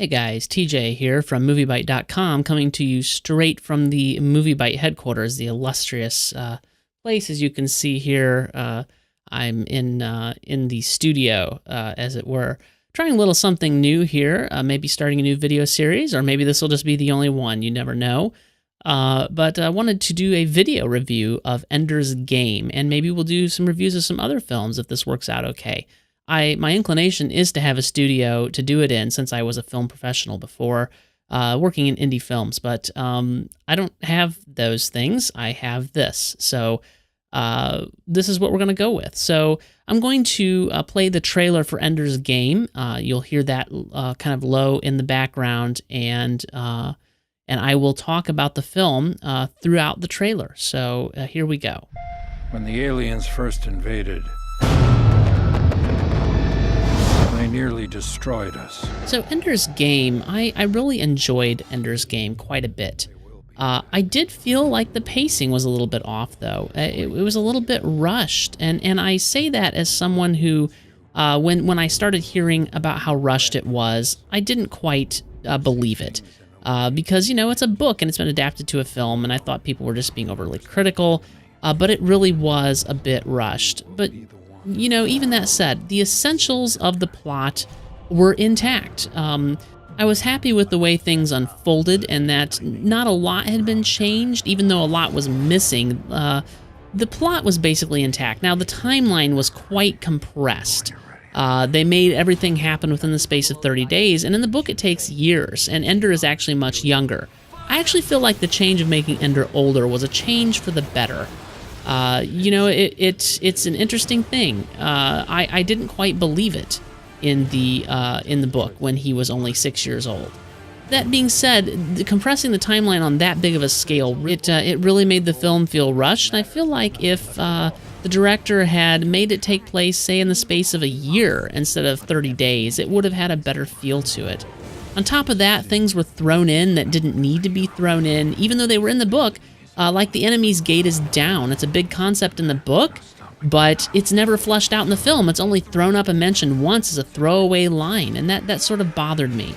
Hey guys, TJ here from MovieByte.com, coming to you straight from the MovieByte headquarters, the illustrious place. As you can see here, I'm in the studio, as it were, trying a little something new here, maybe starting a new video series, or maybe this will just be the only one, you never know. But I wanted to do a video review of Ender's Game, and maybe we'll do some reviews of some other films if this works out okay. My inclination is to have a studio to do it in, since I was a film professional before, working in indie films, but I don't have those things. I have this. So this is what we're going to go with. So I'm going to play the trailer for Ender's Game. You'll hear that kind of low in the background, and I will talk about the film throughout the trailer. So here we go. When the aliens first invaded, they nearly destroyed us. So Ender's Game, I really enjoyed Ender's Game quite a bit. I did feel like the pacing was a little bit off, though. It was a little bit rushed, and I say that as someone who, when I started hearing about how rushed it was, I didn't quite believe it. Because, you know, it's a book and it's been adapted to a film, and I thought people were just being overly critical, but it really was a bit rushed. But you know, even that said, the essentials of the plot were intact. I was happy with the way things unfolded and that not a lot had been changed, even though a lot was missing. The plot was basically intact. Now, the timeline was quite compressed. They made everything happen within the space of 30 days, and in the book it takes years, and Ender is actually much younger. I actually feel like the change of making Ender older was a change for the better. You know, it's an interesting thing. I didn't quite believe it in the book when he was only 6 years old. That being said, compressing the timeline on that big of a scale, it really made the film feel rushed. And I feel like if the director had made it take place, say, in the space of a year instead of 30 days, it would have had a better feel to it. On top of that, things were thrown in that didn't need to be thrown in, even though they were in the book. Like the enemy's gate is down. It's a big concept in the book, but it's never fleshed out in the film. It's only thrown up and mentioned once as a throwaway line, and that sort of bothered me.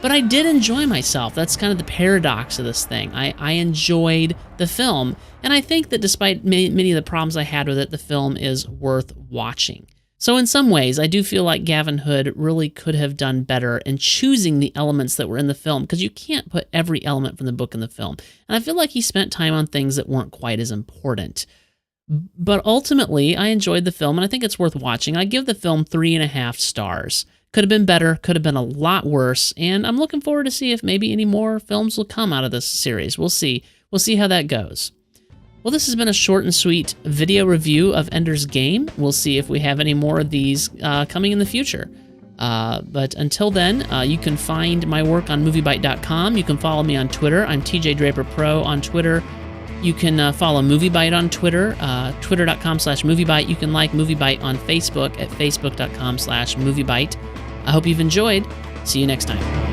But I did enjoy myself. That's kind of the paradox of this thing. I enjoyed the film, and I think that despite many of the problems I had with it, the film is worth watching. So in some ways, I do feel like Gavin Hood really could have done better in choosing the elements that were in the film, because you can't put every element from the book in the film. And I feel like he spent time on things that weren't quite as important. But ultimately, I enjoyed the film, and I think it's worth watching. I give the film 3.5 stars. Could have been better, could have been a lot worse, and I'm looking forward to see if maybe any more films will come out of this series. We'll see. We'll see how that goes. Well, this has been a short and sweet video review of Ender's Game. We'll see if we have any more of these coming in the future. But until then, you can find my work on MovieByte.com. You can follow me on Twitter. I'm TJ Draper Pro on Twitter. You can follow MovieByte on Twitter, twitter.com/MovieByte. You can like MovieByte on Facebook at facebook.com/MovieByte. I hope you've enjoyed. See you next time.